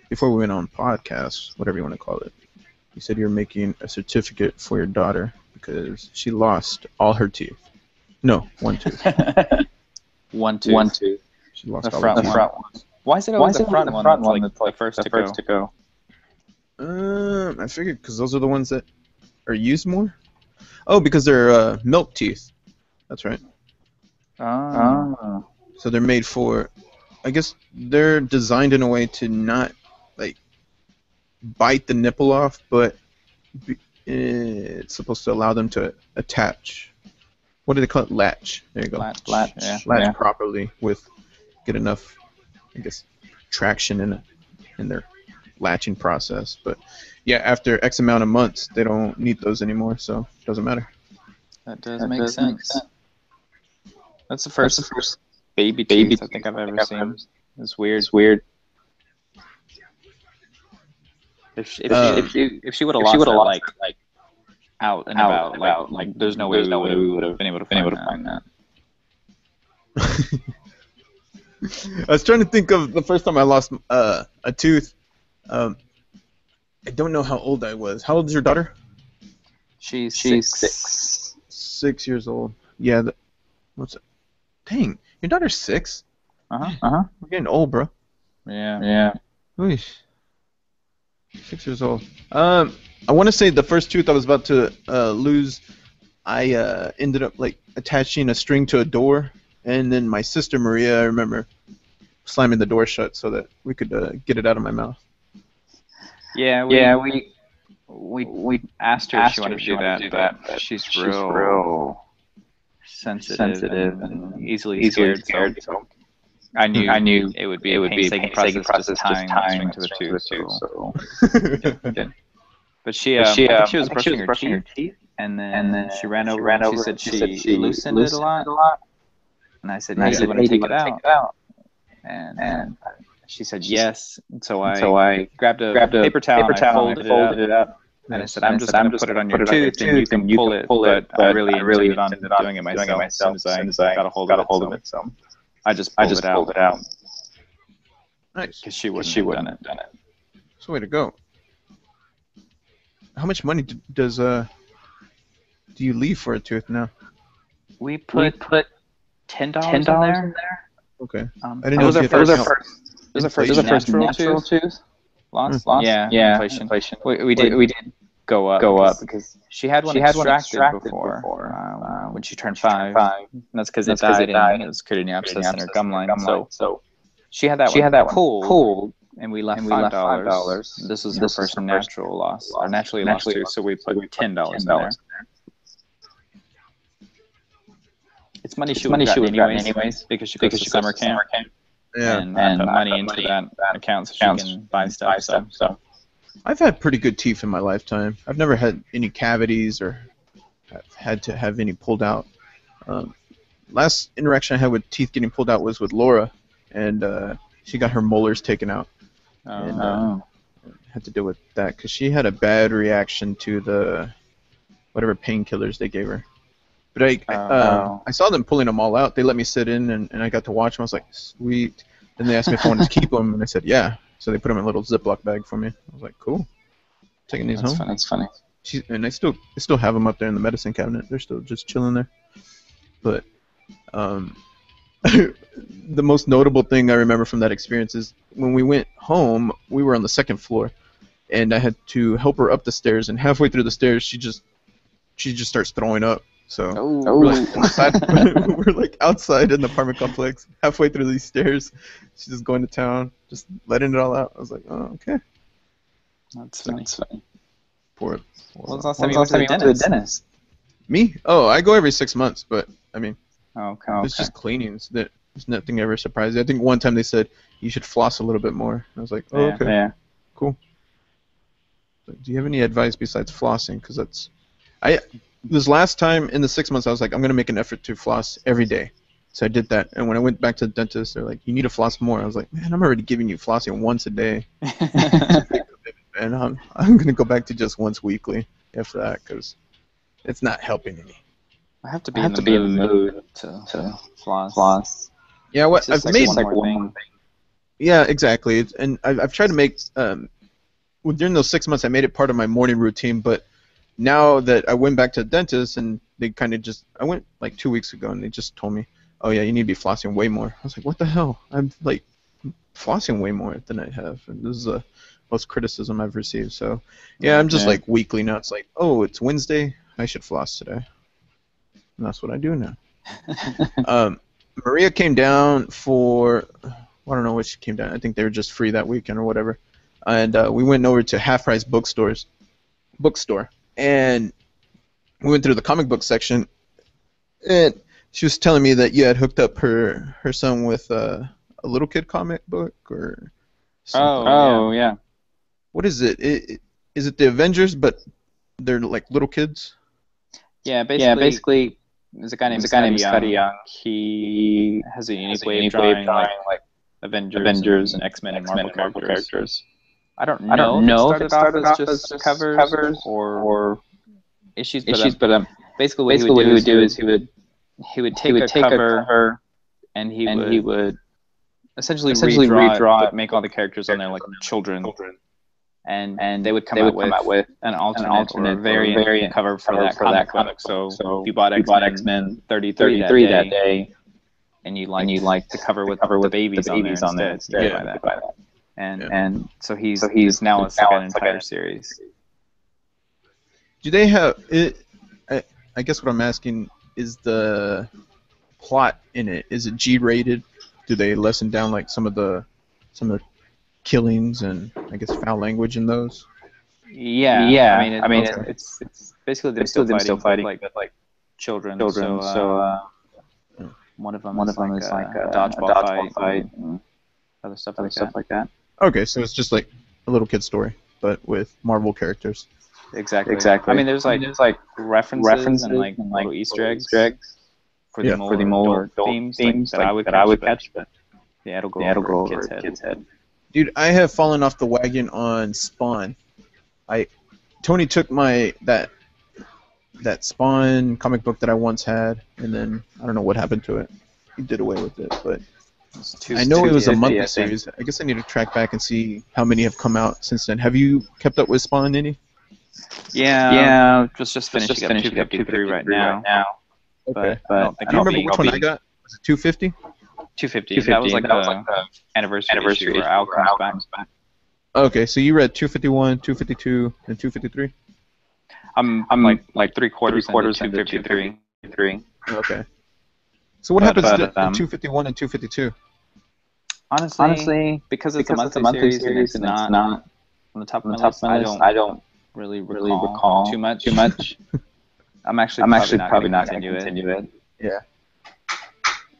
before we went on podcast, whatever you want to call it, you said you're making a certificate for your daughter because she lost all her teeth. No, one tooth. One tooth. One tooth. She lost The all front her one. Why is it always the front one that's like the first to go? I figured because those are the ones that are used more. Oh, because they're milk teeth. That's right. Oh. So they're made for. I guess they're designed in a way to not like bite the nipple off, but it's supposed to allow them to attach. What do they call it? Latch. There you go. Latch. Yeah. Properly with get enough, I guess, traction in their latching process. But yeah, after X amount of months, they don't need those anymore, so it doesn't matter. That does make sense. That's the first baby teeth I think I've ever seen. It's weird. If she would have lost that like out and about, like there's no way we would have been able to find that. I was trying to think of the first time I lost a tooth. I don't know how old I was. How old is your daughter? She's 6. 6 years old. Yeah. What's it? Dang, your daughter's 6? We're getting old, bro. Yeah. Oosh. 6 years old. I want to say the first tooth I was about to lose, I ended up like attaching a string to a door, and then my sister Maria, I remember slamming the door shut so that we could get it out of my mouth. Yeah, we asked her if she wanted to do that, but she's real sensitive and easily scared. So I knew it would be a painstaking process just tying a string to a tooth. So. But she I think she was brushing her teeth, and then she ran over and she said she loosened it a lot. And I said, hey, do you want to take it out? And she said yes. So I grabbed a paper towel and I folded it up. And I said, I'm just going to put it on your tooth and you can pull it. But I really intended on doing it myself as soon as I got a hold of it. So I just pulled it out. Nice. Because she wouldn't have done it. That's the way to go. How much money do you leave for a tooth now? We put $10 in there. Okay. I didn't know. It was our first natural tooth. Loss. Yeah. Inflation. We did go up because she had one extracted before when she turned 5. And that's because it died and it was creating abscess in her gum line. So she had that one pulled, and we left $5. This was her first natural loss, or naturally lost tooth. So we put $10 in there. It's money she would have gotten anyways because she goes to summer camp. Yeah. And put money into that account so she can buy stuff. So I've had pretty good teeth in my lifetime. I've never had any cavities or had to have any pulled out. Last interaction I had with teeth getting pulled out was with Laura, and she got her molars taken out. And had to deal with that because she had a bad reaction to the whatever painkillers they gave her. But I saw them pulling them all out. They let me sit in, and I got to watch them. I was like, sweet. Then they asked me if I wanted to keep them, and I said, yeah. So they put them in a little Ziploc bag for me. I was like, cool. Taking these home. That's funny. And I still have them up there in the medicine cabinet. They're still just chilling there. But the most notable thing I remember from that experience is when we went home, we were on the 2nd floor, and I had to help her up the stairs. And halfway through the stairs, she just starts throwing up. So we're like outside in the apartment complex, halfway through these stairs. She's just going to town, just letting it all out. I was like, oh, okay. That's funny. Poor. When's the last time you went to the dentist? Me? Oh, I go every 6 months, but I mean, it's just cleanings. There's nothing ever surprising. I think one time they said you should floss a little bit more. I was like, oh, okay. Yeah. Cool. But do you have any advice besides flossing? Because this last time in the 6 months, I was like, I'm going to make an effort to floss every day. So I did that. And when I went back to the dentist, they're like, you need to floss more. I was like, man, I'm already giving you flossing once a day. And I'm going to go back to just once weekly after that because it's not helping any. I have to be in the mood to floss. Yeah, what I've made Yeah, exactly. And I've tried to make well, during those 6 months I made it part of my morning routine, but now that I went back to the dentist and they kind of just I went like 2 weeks ago and they just told me, oh yeah, you need to be flossing way more. I was like, what the hell? I'm like flossing way more than I have, and this is the most criticism I've received. So yeah, I'm just like weekly now. It's like, oh, it's Wednesday, I should floss today, and that's what I do now. Maria came down for I don't know what she came down. I think they were just free that weekend or whatever, and we went over to Half Price bookstore, and we went through the comic book section, and she was telling me that you had hooked up her son with a little kid comic book or something. Oh yeah. What is it? Is it the Avengers, but they're like little kids? Yeah, basically there's a guy named Scotty Young. He has a unique way of drawing like Avengers and X-Men and Marvel characters. I don't know if it started off as just covers or issues, but basically what he would do is he would take a cover and he would essentially redraw it, but make all the characters on there like children. And they would come out with an alternate or a variant cover for that comic book. So if you bought X-Men 33 that day, and you like the cover with the babies on there instead, you buy that. And so he's now it's like an entire series. Do they have it? I guess what I'm asking is the plot in it. Is it G-rated? Do they lessen down like some of the killings and I guess foul language in those? Yeah. I mean, it's basically them still fighting with like children. So one of them is like a dodgeball fight and other stuff like that. Okay, so it's just like a little kid story, but with Marvel characters. Exactly. I mean, there's like references and like little Easter eggs for the more adult themes that I would catch, but yeah, it'll go over a kid's head. Dude, I have fallen off the wagon on Spawn. Tony took that Spawn comic book that I once had, and then I don't know what happened to it. He did away with it, but I know it was a monthly series. I guess I need to track back and see how many have come out since then. Have you kept up with Spawn any? Yeah. Just finishing up 253 right now. Okay. But do you remember which one I got? Was it 250? 250. That was like the anniversary issue where Al comes back. Okay, so you read 251, 252, and 253? I'm like three quarters into 253. Okay. So what happens to 251 and 252? Honestly, because it's a monthly series and it's not on the top of my list, I don't really recall too much. I'm actually probably not going to continue it. Yeah.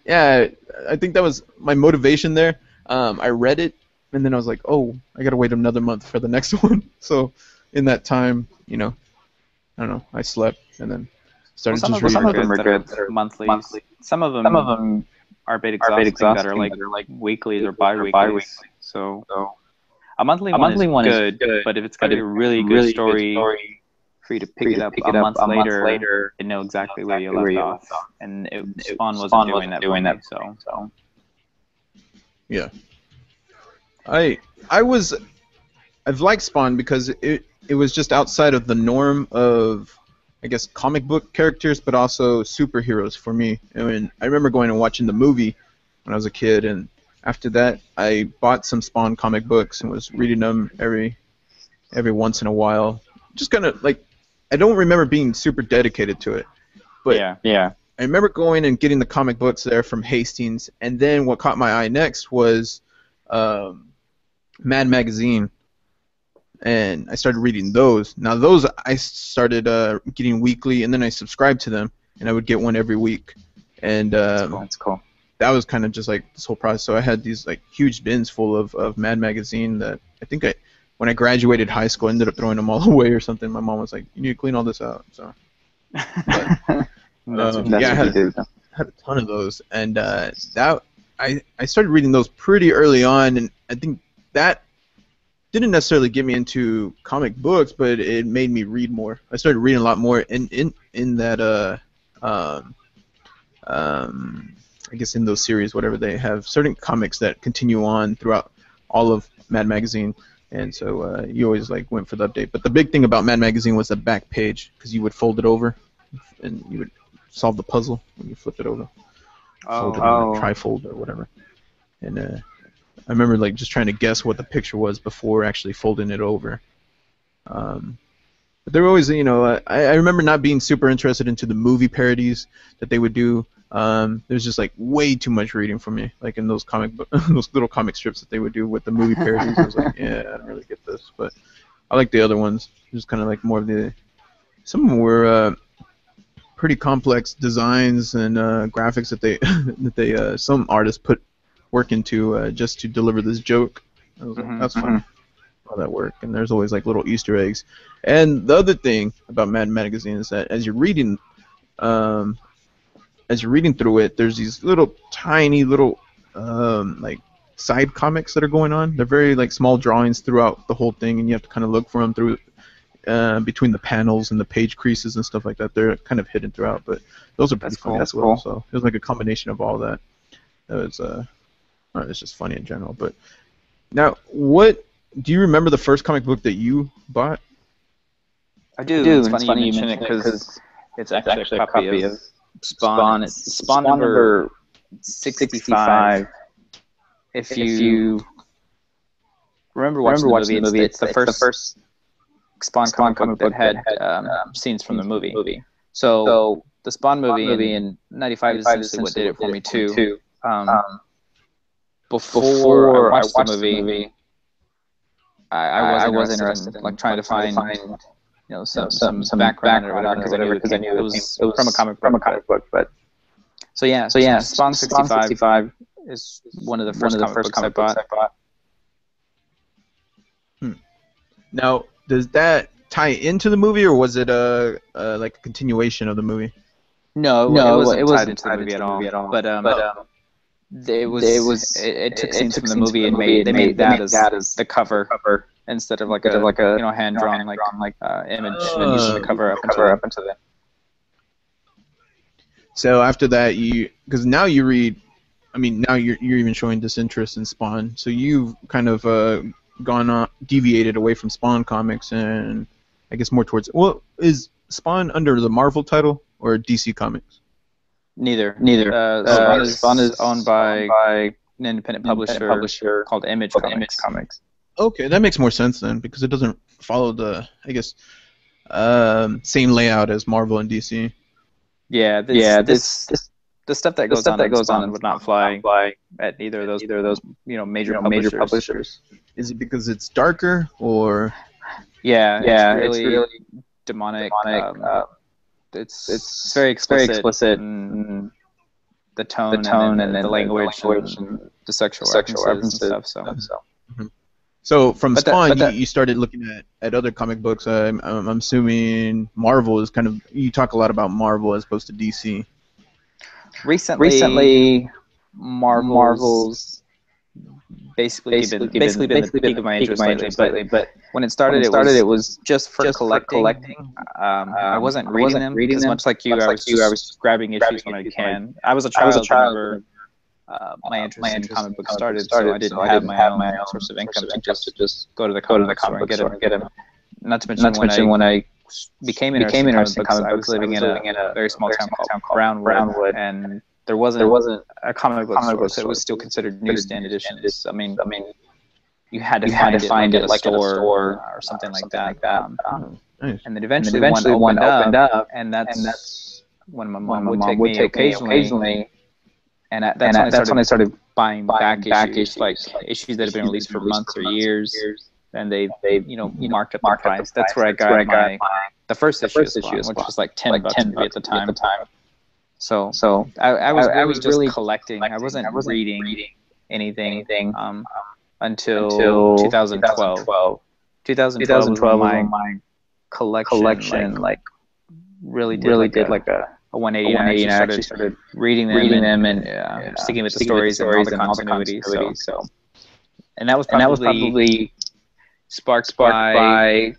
Yeah, I think that was my motivation there. I read it, and then I was like, oh, I got to wait another month for the next one. So in that time, I don't know, I slept and then started just reading. Some of them are good monthly. Some of them are a bit exhausting that are like weeklies or bi-weeklies. So a monthly one is good, but if it's got a really good story for you to pick it up a month later and know exactly where you left off. And Spawn wasn't doing that for me, so. Yeah. I've liked Spawn because it was just outside of the norm of, I guess, comic book characters, but also superheroes for me. I remember going and watching the movie when I was a kid, and after that, I bought some Spawn comic books and was reading them every once in a while. Just kind of like, I don't remember being super dedicated to it, but yeah. I remember going and getting the comic books there from Hastings, and then what caught my eye next was Mad Magazine, and I started reading those. Now those I started getting weekly, and then I subscribed to them, and I would get one every week. And that's cool. That was kind of just like this whole process. So I had these like huge bins full of Mad Magazine that I think when I graduated high school, I ended up throwing them all away or something. My mom was like, "You need to clean all this out." So, I had a ton of those, and I started reading those pretty early on, and I think that didn't necessarily get me into comic books, but it made me read more. I started reading a lot more in that I I guess in those series, whatever, they have certain comics that continue on throughout all of Mad Magazine, and so you always like went for the update. But the big thing about Mad Magazine was the back page, because you would fold it over, and you would solve the puzzle when you flip it over. Fold it in a trifold or whatever. And I remember like just trying to guess what the picture was before actually folding it over. But there were always, I remember not being super interested into the movie parodies that they would do. There's just like way too much reading for me, like in those those little comic strips that they would do with the movie parodies. I was like, yeah, I don't really get this, but I like the other ones. Just kind of like more of some of them were pretty complex designs and graphics that some artists put work into just to deliver this joke. I was like, that's fun. All that work, and there's always like little Easter eggs. And the other thing about Mad Magazine is that as you're reading through it, there's these little tiny little like side comics that are going on. They're very like small drawings throughout the whole thing, and you have to kind of look for them through between the panels and the page creases and stuff like that. They're kind of hidden throughout, but those are pretty funny as well. So it was like a combination of all that. It's just funny in general. But now, do you remember the first comic book that you bought? I do. It's funny you mention it because it's actually a copy of Spawn. It's Spawn number 65. If you remember watching the movie, it's the first Spawn comic book that had scenes from the movie. So the Spawn movie in '95 is essentially what did it for me too. Before I watched the movie, I was interested in like trying to find some background or whatever, because I knew it was from a comic book. But so Spawn 65 is one of the first comic books I bought. Now, does that tie into the movie, or was it like a continuation of the movie? No, it wasn't tied into the movie at all. But it took scenes from the movie and made that as the cover instead of like a hand drawn image and using the cover up into the. So after that, because now you read, now you're even showing disinterest in Spawn. So you've kind of deviated away from Spawn comics and I guess more towards. Well, is Spawn under the Marvel title or DC Comics? Neither. Spawn is owned by an independent publisher called Image Comics. Okay, that makes more sense then, because it doesn't follow the, I guess, same layout as Marvel and DC. Yeah, the stuff that goes on would not fly at either of those major publishers. Is it because it's darker, or? Yeah, it's really demonic. It's very explicit. And the tone and the language and the sexual references and stuff. So. So from Spawn, you started looking at other comic books. I'm assuming Marvel is kind of, you talk a lot about Marvel as opposed to DC. Recently, Marvel's basically been the peak of my interest lately. But when it started, it was just for collecting. I wasn't reading them as much like you. I was grabbing issues when I can. I was a child whenever my interest in comic books started, so I didn't have my own source of income to just go to the comic book store and get them. Not to mention when I became interested in comic books, I was living in a very small town called Brownwood, and there wasn't a comic book store, so it was still considered newsstand editions. You had to find it like at a store or something like that. And then eventually one opened up, and that's when my mom would take me occasionally. And that's when I started buying back issues, like issues that have been released for months or years, and they marked up the price. That's where I got the first issue of Spawn, which was like $10 at the time. So I was really just collecting. I wasn't reading anything until 2012. 2012 was my collection like really did like a 180, and I actually started reading them and sticking with the stories and all the continuity. So, and that was probably sparked by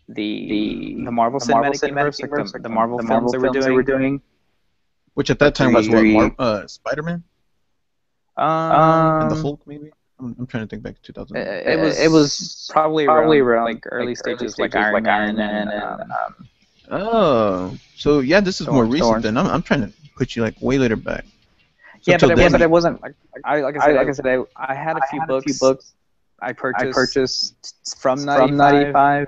the Marvel Cinematic Universe, like the Marvel films they were doing. Which at that time was what, Spider-Man and the Hulk, maybe. I'm trying to think back to 2000. It was probably around like early stages like Iron Man and oh, so yeah, this is more recent then. I'm trying to put you like way later back. So yeah, but it wasn't like I said I had a few books I purchased from 95,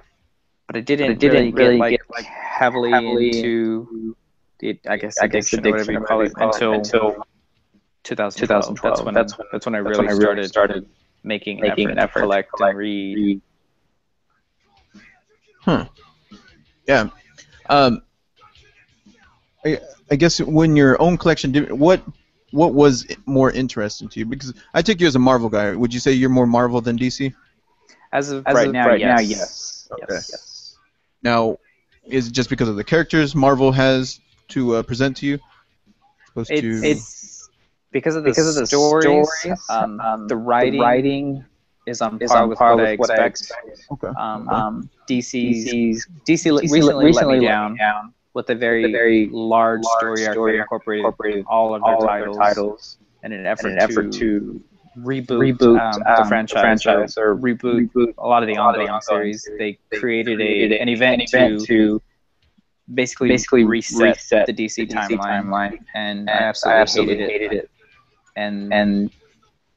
but it didn't really get like heavily into the addiction or whatever you call it until 2012. That's when I really started making an effort to collect and read. Huh. Yeah. I guess when your own collection, what was more interesting to you? Because I take you as a Marvel guy. Would you say you're more Marvel than DC? As of right now, yes. Okay. Yes. Now, is it just because of the characters Marvel has to present to you? It's because of the stories. The writing is on par with what I expect. Okay. DC recently let me down with a very large story arc that incorporated all of their titles in an effort to reboot the franchise or reboot a lot of the ongoing series. They created an event to basically reset the DC timeline, and I absolutely hated it. And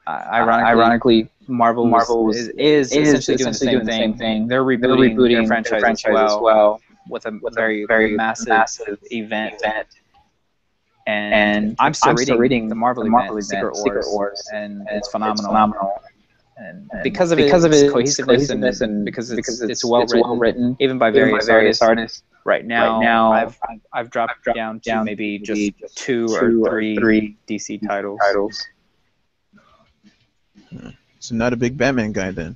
ironically, Marvel is essentially doing the same thing. They're rebooting their franchise as well with a very massive event. And I'm still reading the Marvel event, Secret Wars, and it's phenomenal. And because of its cohesiveness and because it's well written, even by various artists. Right now, I've dropped down to maybe just two or three DC titles. So not a big Batman guy then.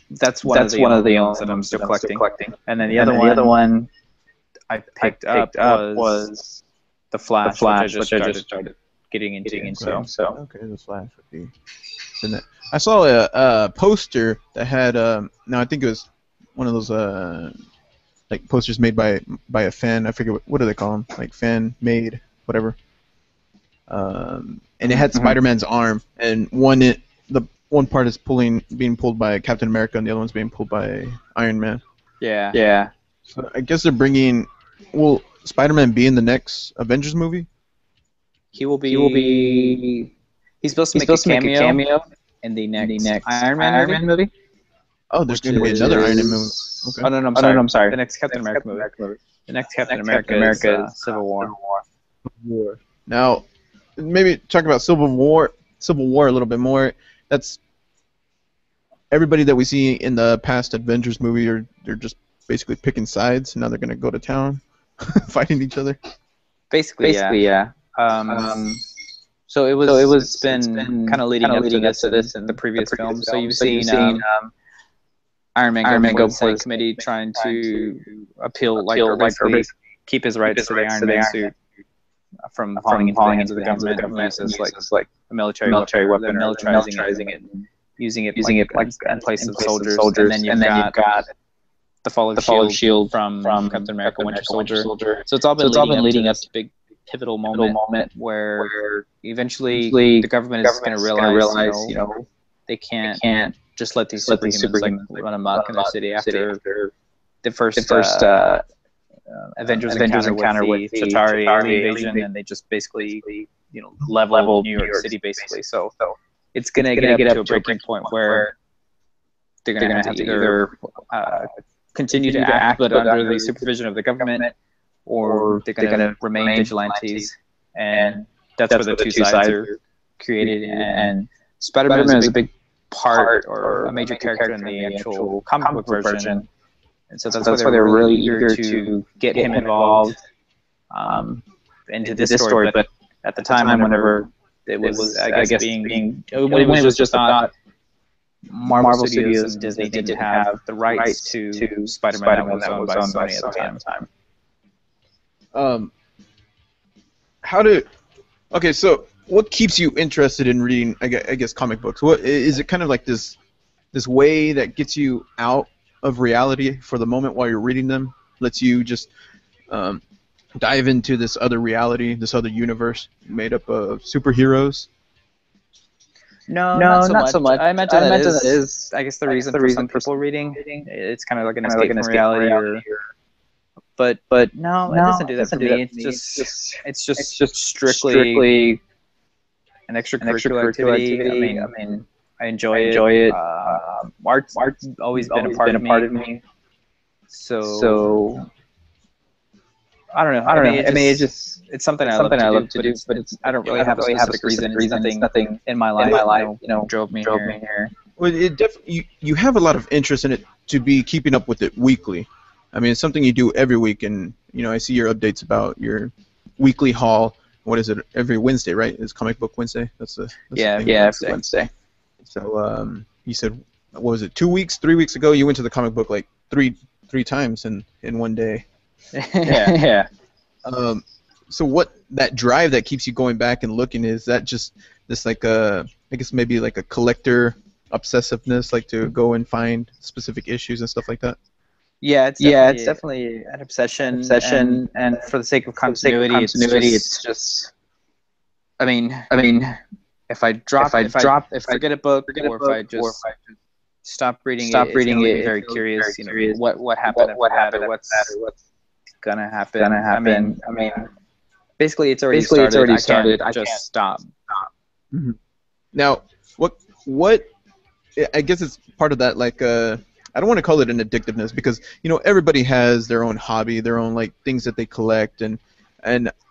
That's one of the ones that I'm still collecting. And then the other one I picked up was the Flash, which I just started getting into. So okay, the Flash would be. I saw a poster that had now I think it was one of those like posters made by a fan. I forget what do they call them, like fan made whatever. And it had Spider-Man's arm, and the one part is being pulled by Captain America, and the other one's being pulled by Iron Man. Yeah. So I guess they're bringing. Will Spider-Man be in the next Avengers movie? He will be. He's supposed to make a cameo in the next Iron Man movie. Oh, there's going to be another Iron Man movie. Okay. Oh no, I'm sorry. The next Captain America movie. The next Captain America is Civil War. Now, maybe talk about Civil War a little bit more. That's everybody that we see in the past Avengers movie they're just basically picking sides, and now they're going to go to town fighting each other. Basically, yeah. So it's been kind of leading up to this in the previous film. So you've seen Iron Man go before the committee trying to appeal, or basically keep his rights to the Iron Man suit from falling into the hands of the government as like a military weapon. They're militarizing it, using it like in place of soldiers. And then you've got the fall of Shield from Captain America: Winter Soldier. So it's all been leading up to big pivotal moment where eventually the government is going to realize, they can't just let these superhumans run amok in their city after the first Avengers encounter with the Chitauri alien invasion, and they just basically level New York City basically. So it's going to get up to a breaking point where they're going to have to either continue to act but under the supervision of the government, or they're going to remain vigilantes, and that's where the two sides are created. And Spider-Man is a big part or a major character in the actual comic book version, and so that's why they're really eager to get him involved into this story. But at the time, whenever it was I guess being when it was just a thought, Marvel Studios and Disney didn't have the rights to Spider-Man that was owned by Sony at the time. Okay, so what keeps you interested in reading, I guess, comic books? What is it kind of like this way that gets you out of reality for the moment while you're reading them? Lets you just dive into this other reality, this other universe made up of superheroes? No, not No, so not so much. much. I imagine I that imagine that is, is, I guess, the I guess, reason the for reason some for people some reading. reading. It's kind of like an Kind of like escape an from escape from reality, reality, but but no, it no, doesn't do it that for doesn't do me. that for me. It's It's just just strictly strictly an an extracurricular extracurricular activity. I activity. I mean, mean, I I enjoy it. enjoy it. Art's Art's always been a always part been of a part me, of me. so So I don't know. I I don't mean, know. I mean, it's something it's I love something to I do, love to but do, but I don't really I don't have a really have a specific specific reason. It's reason. It's nothing nothing in my in life, my life, drove me drove here. me here. Well, you have a lot of interest in it to be keeping up with it weekly. I mean, it's something you do every week, and I see your updates about your weekly haul. What is it? Every Wednesday, right? It's Comic Book Wednesday. That's Yeah, the thing. Yeah, Wednesday. every Wednesday. So you said, what was it? 2 weeks, 3 weeks ago, you went to the comic book like three times in one day. Yeah. Yeah. So what that drive that keeps you going back and looking, is that just this like I guess maybe like a collector obsessiveness, like to go and find specific issues and stuff like that? Yeah, it's Definitely an obsession, obsession, and for the sake of for the sake of continuity, continuity, it's just. I mean, if I forget a book, or if I just stop reading it, it's gonna make me very curious. What happened after that, or what's gonna happen. I mean, basically, it's already started. I can't just stop. Mm-hmm. Now, what I guess it's part of that, like I don't want to call it an addictiveness, because everybody has their own hobby, their own like things that they collect, and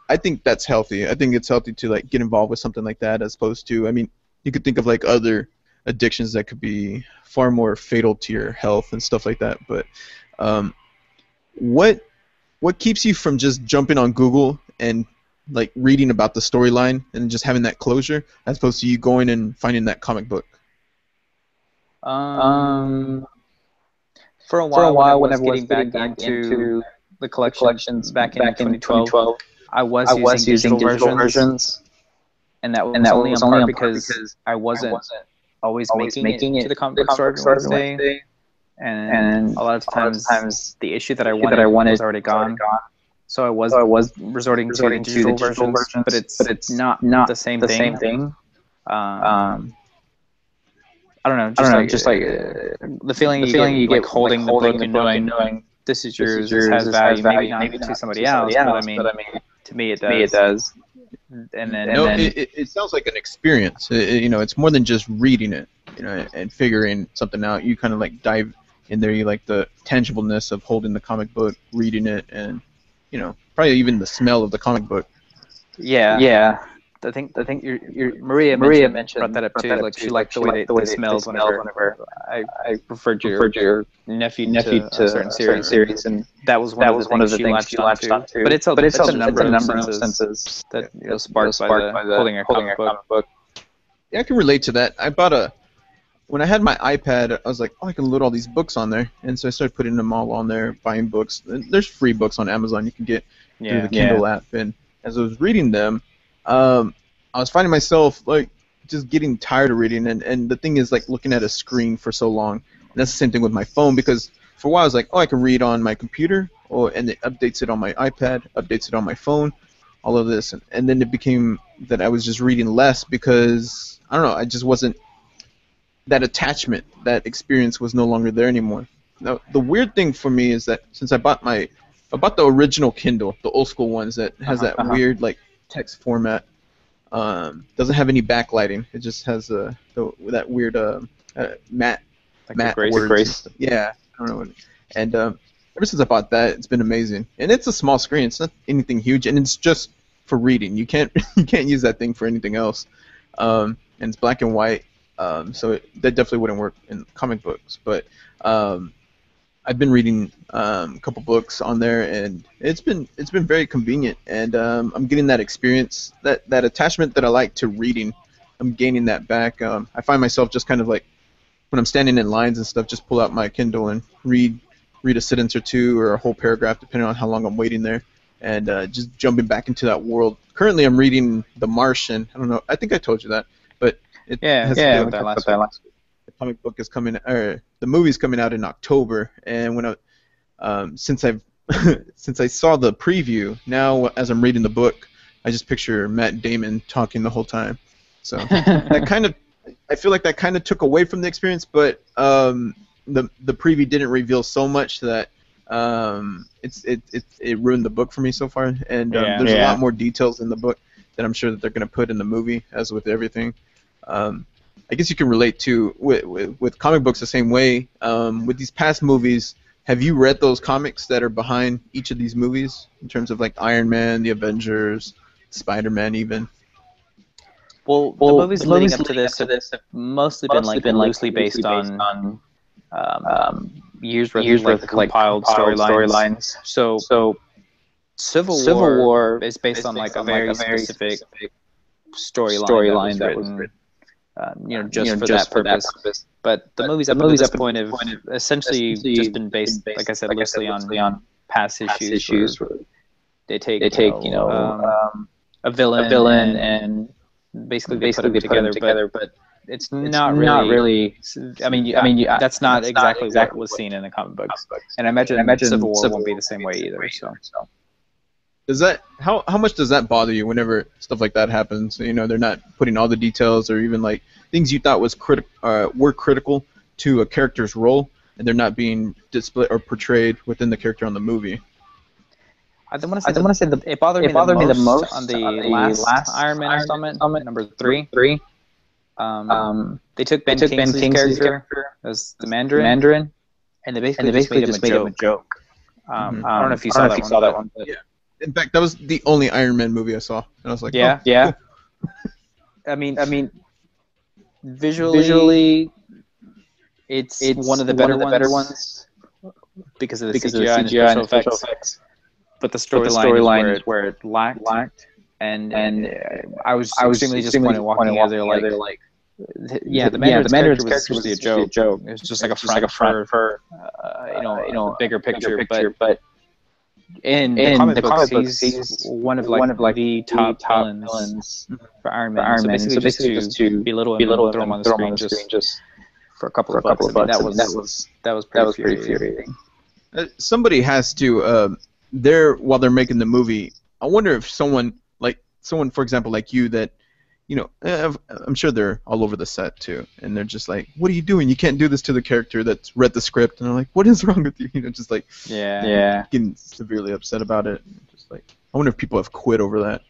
I think that's healthy. I think it's healthy to like get involved with something like that, as opposed to, I mean, you could think of like other addictions that could be far more fatal to your health and stuff like that. But what keeps you from just jumping on Google and like reading about the storyline and just having that closure, as opposed to you going and finding that comic book? For a while, when I was getting back into the collections back in 2012, I was using digital versions, and that was only in part because I wasn't always making it to the comic book store every Wednesday, and a lot of times the issue that I wanted was already gone. So I was resorting to the digital versions, but it's not the same thing. I don't know, just like the feeling you get like holding the book and knowing this is yours, this has value. Maybe not to somebody else, but I mean, to me it does. And then it sounds like an experience. It's more than just reading it, and figuring something out. You kind of like dive in there. You like the tangibleness of holding the comic book, reading it, and probably even the smell of the comic book. Yeah. I think your Maria mentioned brought that up too. Like she liked the way they smelled whenever I referred to your nephew to a certain series, and that was one of the things she latched onto. But it's a number of senses that sparked by the holding a comic book. Yeah, I can relate to that. When I had my iPad, I was like, I can load all these books on there, and so I started putting them all on there, buying books. There's free books on Amazon you can get through the Kindle app, and as I was reading them, I was finding myself like just getting tired of reading, and the thing is like looking at a screen for so long. And that's the same thing with my phone, because for a while I was like, I can read on my computer, and it updates it on my iPad, updates it on my phone, all of this, and then it became that I was just reading less, because I don't know, I just wasn't, that attachment, that experience was no longer there anymore. Now the weird thing for me is that since I bought the original Kindle, the old school ones that has that weird like text format. Doesn't have any backlighting. It just has that weird matte words. Yeah, I don't know. And ever since I bought that, it's been amazing. And it's a small screen. It's not anything huge, and it's just for reading. You can't use that thing for anything else. And it's black and white, so that definitely wouldn't work in comic books. But I've been reading a couple books on there, and it's been very convenient, and I'm getting that experience, that attachment that I like to reading. I'm gaining that back. I find myself just kind of like when I'm standing in lines and stuff, just pull out my Kindle and read a sentence or two or a whole paragraph, depending on how long I'm waiting there, and just jumping back into that world. Currently, I'm reading The Martian. I don't know. I think I told you that, but it has to do with that last week. The comic book is coming, or the movie's coming out in October, and since I've since I saw the preview, now as I'm reading the book, I just picture Matt Damon talking the whole time. So that kind of, I feel like that kind of took away from the experience, but the preview didn't reveal so much that it ruined the book for me so far. And there's a lot more details in the book that I'm sure that they're going to put in the movie, as with everything. I guess you can relate to with comic books the same way. With these past movies, have you read those comics that are behind each of these movies in terms of like Iron Man, the Avengers, Spider-Man, even? Well, the movies leading up to this have mostly been loosely based on years worth of compiled storylines. So Civil War is based on like a very specific storyline that was written, just for that purpose. But the movies up to this point have essentially just been based, like I said, loosely on past issues. They take a villain and basically they put them together, but it's not really. I mean, that's not exactly what was seen in the comic books, and I imagine Civil War won't be the same way either. So. Does that how much does that bother you whenever stuff like that happens? They're not putting all the details or even like things you thought was were critical to a character's role, and they're not being displayed or portrayed within the character on the movie. I don't want to say it bothered me the most on the last Iron Man installment, number 3. They took Ben Kingsley's character as the Mandarin, and they basically just made him a joke. I don't know if you saw that one. But yeah. In fact, that was the only Iron Man movie I saw, and I was like, yeah. Cool. I mean, visually, it's one of the better ones because of the CGI and special effects. But the storyline is where it lacked, and I was extremely disappointed walking out there like. The Mandarin's character was just a joke. It was just like a front for the bigger picture. But in the comic books, he's one of the top villains for Iron Man. So basically, just to belittle him and throw him on the screen just for a couple of bucks. That was pretty infuriating. Somebody has to while they're making the movie. I wonder if someone, for example, like you, that I'm sure they're all over the set too, and they're just like, "What are you doing? You can't do this to the character that's read the script." And they're like, "What is wrong with you?" Just like getting severely upset about it. Just like, I wonder if people have quit over that.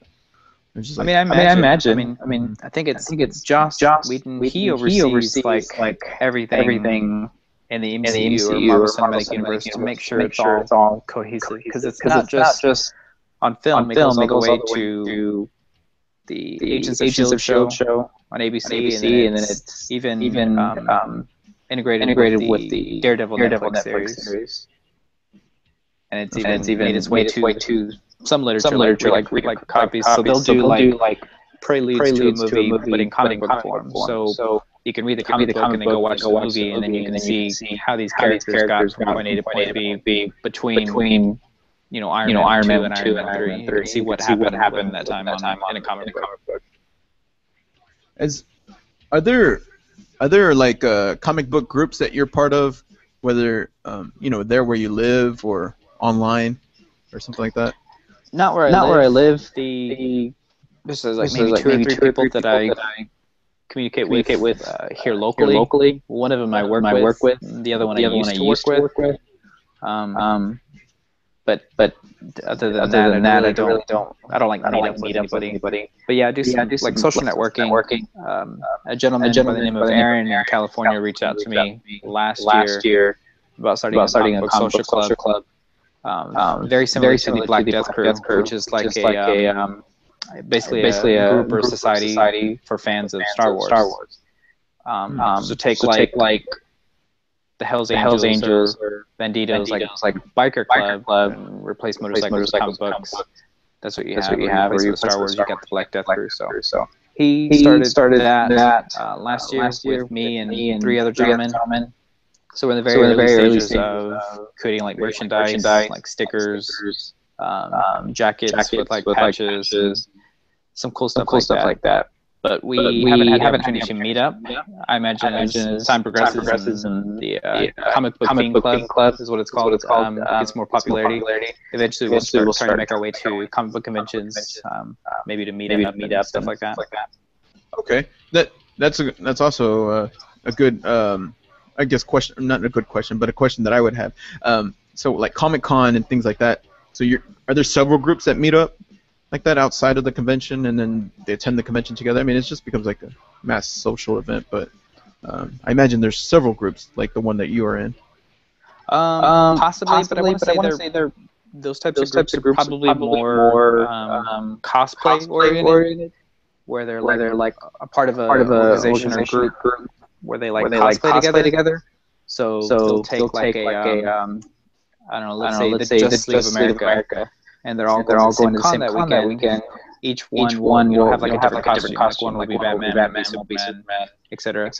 I imagine. I think it's Joss Whedon. He oversees like everything in the MCU or Marvel Cinematic Universe to make sure it's all cohesive. Because it's not just on film. It goes all the way to the Agents of S.H.I.E.L.D. show on ABC, and then it's even integrated with the Daredevil Netflix series. And it's even made its way to some literature like copies. So they'll do like preludes to a movie, but in comic book form. So you can read the comic book and then go watch the movie, and then you can see how these characters got from point A to point B between Iron Man 2 and Iron Man 3, and see what happened that time in a comic book. Are there like comic book groups that you're part of, whether there where you live or online or something like that? Not where I live. This is maybe two or three people that I communicate with here locally. One of them I work with. The other one I used to work with. But other than that, I don't like meet up with anybody. But yeah, I do some like social networking. A gentleman by the name of Aaron in California reached out to me last year about starting a comic book social club. Very similar to the Black Death Crew, which is like basically a group or society for fans of Star Wars. So take like the Hells Angels or Banditos, like biker club, and replace motorcycles with comic books. That's what you have. Or you Star Wars, you got the Black Death Crew. So he started that last year with me and three other gentlemen. So we're in the very early stages of creating like merchandise, like stickers, jackets with like patches, some cool stuff like that. but we haven't had the opportunity to meet up. I imagine as time progresses and the comic book fiend club is what it's called. Gets more popularity. Eventually, we'll start trying to make our way to comic book conventions, maybe to meet up and stuff like that. Okay, that's also a good I guess question, not a good question, but a question that I would have. So like Comic-Con and things like that. So are there several groups that meet up like that outside of the convention, and then they attend the convention together? I mean, it just becomes like a mass social event, but I imagine there's several groups like the one that you are in. Possibly, but I want to say they're those types of groups are probably more cosplay oriented, where they're like a part of a organization or group where they like cosplay together. So they'll take like a I don't know, let's say the Justice League of America. And they're all going to the same con that weekend. Each one will have like a different costume. Like one will be Batman, one will be Superman, etc.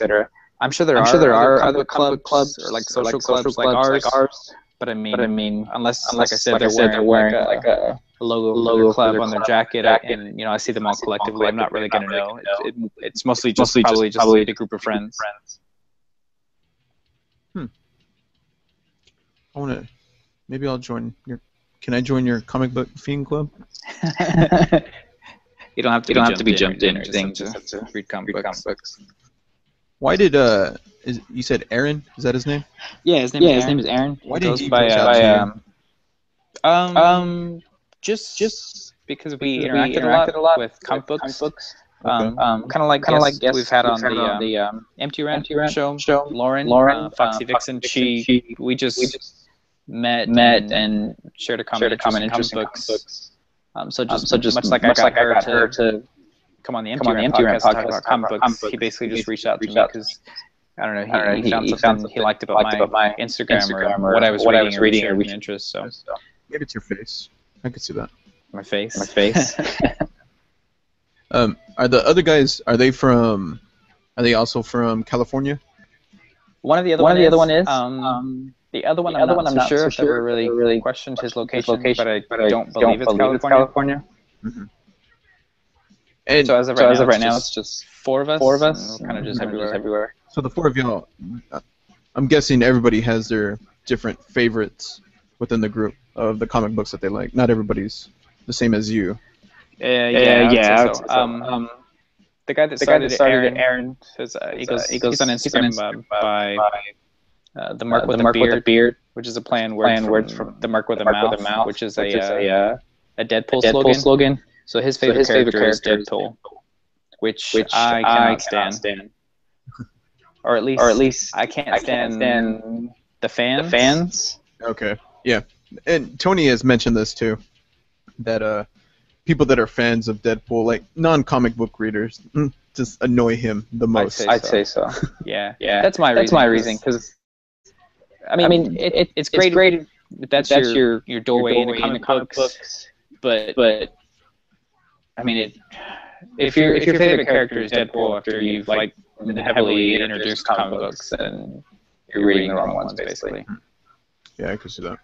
I'm sure there are other clubs or like social clubs like ours. But I mean, unless like I said, they're wearing like a logo club on their jacket, and I see them all collectively, I'm not really going to know. It's mostly probably just a group of friends. I want to. Maybe I'll join your. Can I join your comic book fiend club? You don't have to be jumped in or anything. Just have to read comic books. Why did you said Aaron? Is that his name? Yeah, his name is Aaron. Why did he reach out to you? Just because we interacted a lot with comic books. Kind of like guests we've had on the Empty Rant show. Lauren, Foxy Vixen. We just met and shared a common interest in comic books. So just much like I got her to come on the Empty Rant podcast and talk about comic books, he basically just reached out to me because I don't know, he found something he liked about my Instagram or what I was reading or interest. So maybe it's your face. I could see that. My face. Are the other guys? Are they also from California? One of the other one is. The other one, I'm not sure if ever really questioned his location, but I don't believe it's California. Mm-hmm. And so as of right now, it's just four of us. We're kind of just everywhere. So the four of y'all, I'm guessing everybody has their different favorites within the group of the comic books that they like. Not everybody's the same as you. Yeah. So. The guy that started it, Aaron, says he goes on Instagram by the Mark with the beard, which is a play on words from the Mark with the mouth, which is a Deadpool slogan. So his favorite character is Deadpool, which I cannot stand. Or at least I can't stand the fans. Okay, yeah. And Tony has mentioned this too, that people that are fans of Deadpool, like non-comic book readers, just annoy him the most. I'd say so. Yeah. That's my reason. Because I mean, it's great. That's your doorway into comic books. But I mean, if your favorite character is Deadpool after you've been heavily introduced to comic books, then you're reading the wrong ones, basically. Yeah, I could see that.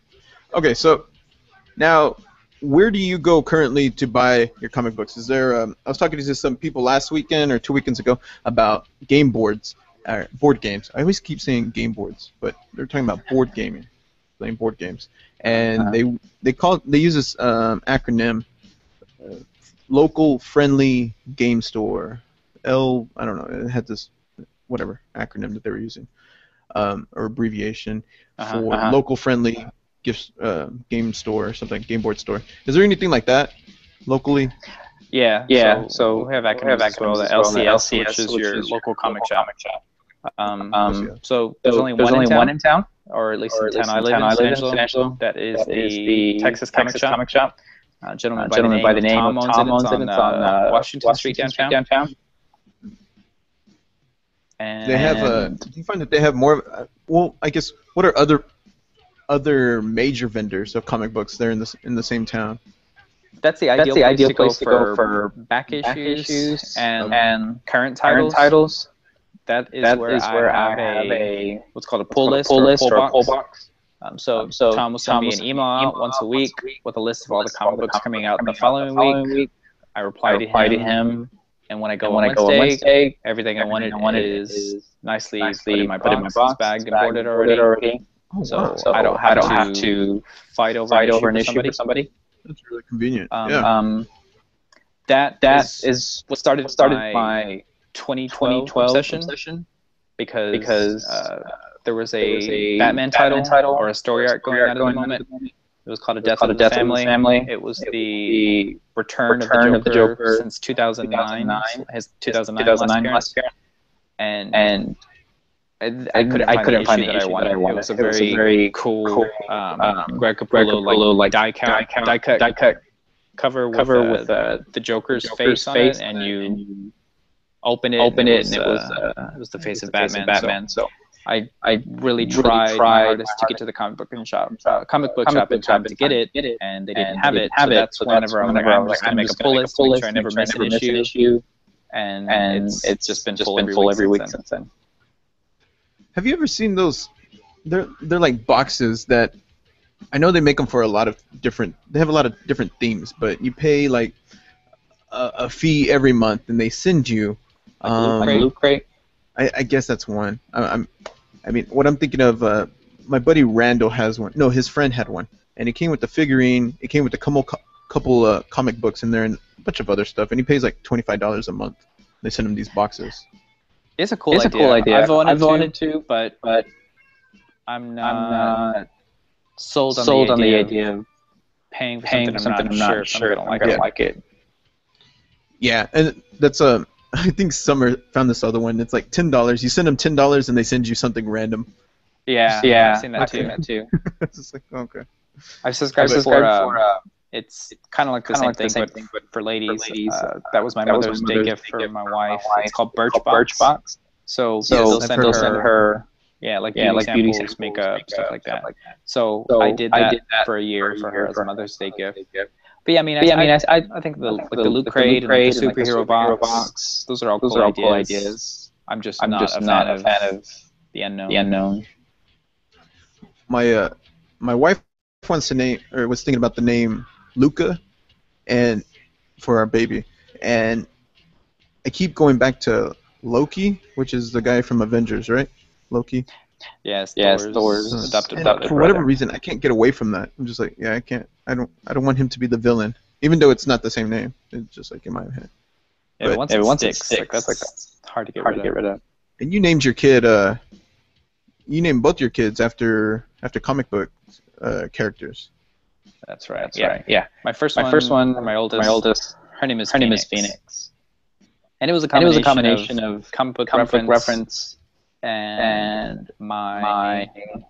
Okay, so now, where do you go currently to buy your comic books? Is there? I was talking to some people last weekend or 2 weekends ago about game boards, board games. I always keep saying game boards, but they're talking about board gaming, playing board games, and they use this acronym, local friendly game store. I don't know. It had this whatever acronym that they were using, or abbreviation for local friendly game store or something, game board store. Is there anything like that locally? Yeah. So we have acronyms as well. The LCS, which is your local comic shop. So there's only one in town, or at least in the town I live in, San Angelo. That is the Texas Comic Shop. A gentleman by the name of Tom owns it. It's on Washington Street downtown. And they have do you find that they have more? Well, I guess what are other major vendors of comic books there in the same town? That's the ideal place to go for back issues and current titles. That is where I have a what's called a pull list or a pull box. So Tom will send me an email out once a week with a list of all the comic books coming out the following week. I reply to him, And when I go on Wednesday, everything I wanted is nicely put in my box, bagged and boarded already. Oh, So, wow. I don't have to fight over an issue for somebody. That's really convenient. That is what started my 2012 obsession because there was a Batman title or a story arc going on at the moment. It was called A Death of the Family. It was the return of the Joker since 2009, his 2009 last year. And I couldn't find the issue that I wanted. It was a very cool Greg Capullo like die cut cover with the Joker's face on it, and you open it and it was the face of Batman. So I really tried my hardest to get to the comic book shop in time to get it, and they didn't have it. So that's whenever I was like, I'm just gonna make a pull list, make sure I never miss an issue. And it's just been full every week since then. Have you ever seen those? They're like boxes that I know they make them for a lot of different. They have a lot of different themes, but you pay like a fee every month, and they send you. Loot Crate. I guess that's one. I mean, what I'm thinking of. My buddy Randall has one. No, his friend had one, and it came with the figurine. It came with a couple comic books in there and a bunch of other stuff, and he pays like $25 a month. They send him these boxes. It's a cool idea. I've wanted to, but I'm not sold on the idea of paying for something I'm not sure if I'm gonna like it. Yeah, and that's I think Summer found this other one. It's like $10. You send them $10, and they send you something random. Yeah, I've seen that too. It's just like, okay. I've subscribed for it's kind of like the same thing, but for ladies. That was my mother's day gift for my wife. It's called Birchbox. So they'll send her like beauty samples, makeup, stuff like that. So I did that for a year for her as a Mother's Day gift. But yeah, I mean, I think the Loot Crate and the superhero box, those are all cool ideas. I'm just not a fan of the unknown. My wife was thinking about the name Luca, and for our baby, and I keep going back to Loki, which is the guy from Avengers, right? Loki. Yes, Thor's adopted brother. For whatever reason, I can't get away from that. I'm just like, I can't. I don't want him to be the villain, even though it's not the same name. It's just like in my head. Yeah, but once it sticks, that's hard to get rid of. And you named your kid. You named both your kids after comic book characters. That's right. Yeah. My first one, my oldest. Her name is Phoenix. And it was a combination of comic book reference and my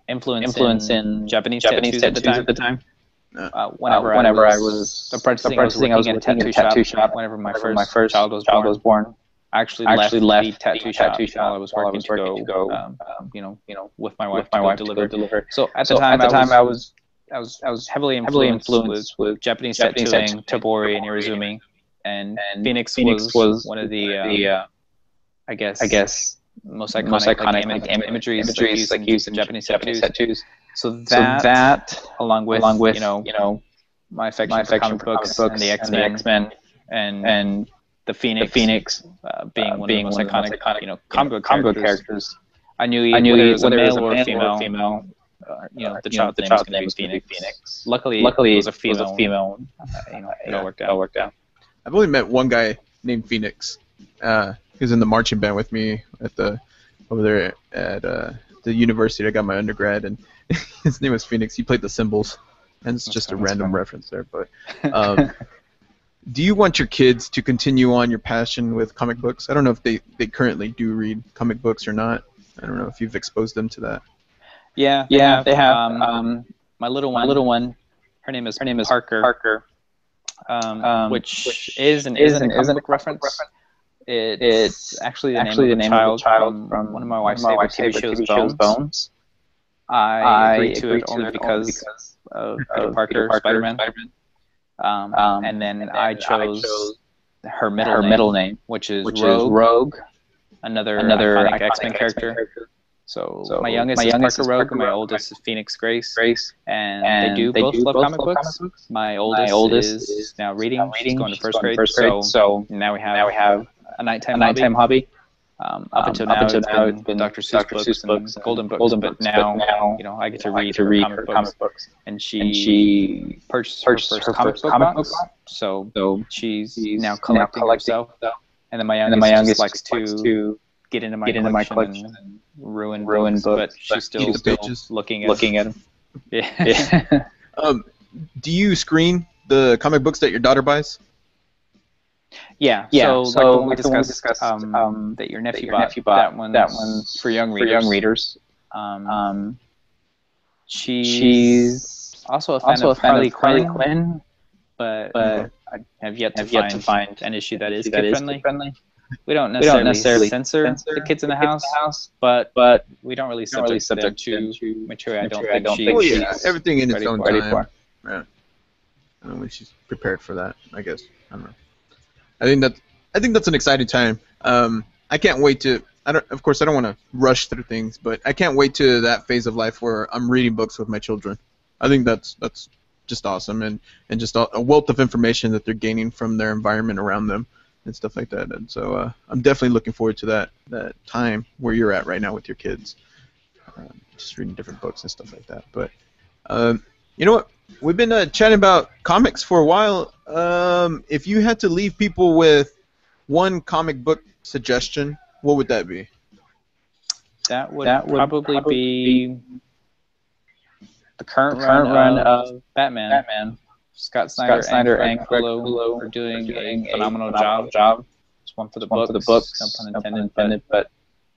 influence in Japanese tattoos at the time. Whenever I was apprenticing, I was working in a tattoo shop. Whenever my first child was born, I actually left the tattoo shop while I was working to go, with my wife to deliver. So at the time, I was heavily influenced with Japanese tattooing, Tobori and Irizumi, and Phoenix was one of the I guess most iconic imageries like used in Japanese tattoos. So that along with my affection for comic books and the X-Men and the Phoenix being one of the most iconic comic book characters. I knew whether it was a male or a female. The child's name was going to be Phoenix. Luckily, it was a female. It all worked out. I've only met one guy named Phoenix. He was in the marching band with me over there at the university. I got my undergrad, and his name was Phoenix. He played the cymbals, and it's just a random reference there. But do you want your kids to continue on your passion with comic books? I don't know if they currently do read comic books or not. I don't know if you've exposed them to that. Yeah, they have. My little one. Her name is Parker. Which isn't a comic book reference. It's actually the name of the child from one of my wife's favorite TV shows, Bones. I agreed to it only because of Peter Parker, Spider-Man. And then I chose her middle name, which is Rogue, another iconic X-Men character. So my youngest is Parker Rogue, and my oldest is Phoenix Grace, and they do both love comic books. My oldest is now reading. She's going to first grade, so now we have a nighttime hobby. Up until now, it's been Dr. Seuss books and Golden books, but now, you know, I get to read her comic books. And she purchased her first comic book box, so she's now collecting herself. And then my youngest likes to get into my collection and ruin books, but she's still looking at them. Yeah. Do you screen the comic books that your daughter buys? Yeah. So like the one we discussed, that your nephew bought, that one's for young readers. She's also a fan of Harley Quinn, but I have yet to find an issue that is kid friendly. We don't necessarily censor the kids in the house, but we don't really subject them to material. I don't think she's everything in its own time. Yeah. I don't know when she's prepared for that. I guess I don't know. I think that's an exciting time. I can't wait to. Of course, I don't want to rush through things, but I can't wait to that phase of life where I'm reading books with my children. I think that's just awesome, and just a wealth of information that they're gaining from their environment around them and stuff like that. And so I'm definitely looking forward to that time where you're at right now with your kids, just reading different books and stuff like that. But you know what? We've been chatting about comics for a while. If you had to leave people with one comic book suggestion, what would that be? That would probably be the current run of Batman. Scott Snyder and Greg Capullo are doing a phenomenal job. It's one for the books, no pun intended, but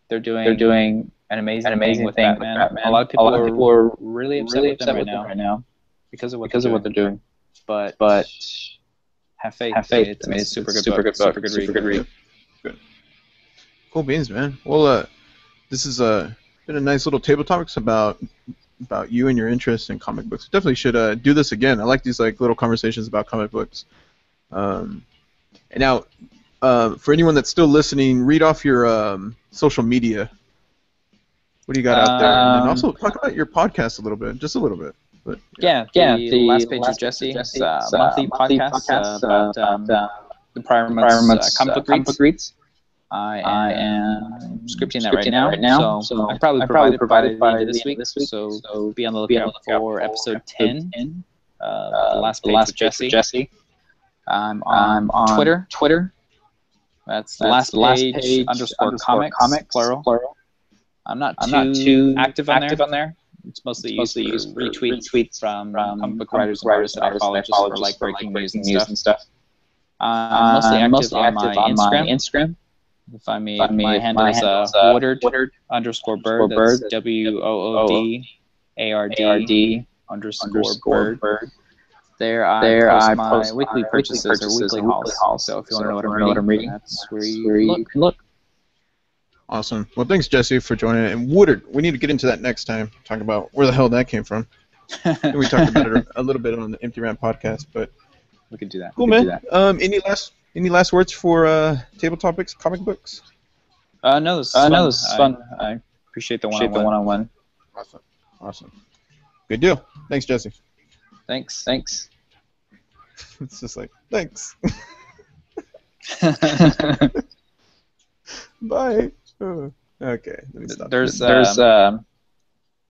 they're doing an amazing thing with Batman. A lot of people are really upset with them right now because of what they're doing. But have faith. It's a super good book. Super good read. Good. Cool beans, man. Well, this has been a nice little table talks about you and your interests in comic books. Definitely should do this again. I like these little conversations about comic books. And now, for anyone that's still listening, read off your social media. What do you got out there? And then also talk about your podcast a little bit, just a little bit. But, the last page of Jesse. It's a monthly podcast about the prior month's comic book reads. I am scripting that right now, so I probably provided by this week. So be on the lookout for episode 10, the last page of Jesse. I'm on Twitter. That's the last page _ comics plural. I'm not too active on there. It's mostly used for retweets from comic book writers and artists that I follow just for like breaking news and stuff. I'm mostly active on my Instagram. Find me. My handle is Woodard _bird. That's WOODARD_bird. There I post my weekly purchases or weekly hauls. So if you want to know what I'm reading, that's where you look. Awesome. Well, thanks, Jesse, for joining. And Woodard, we need to get into that next time. Talk about where the hell that came from. We talked about it a little bit on the Empty Rant podcast, but we could do that. Cool, man. Any last words for table topics, comic books? No, this is fun. I appreciate the one-on-one. Awesome. Good deal. Thanks, Jesse. Thanks. It's just like, thanks. Bye. Okay, let me stop. There's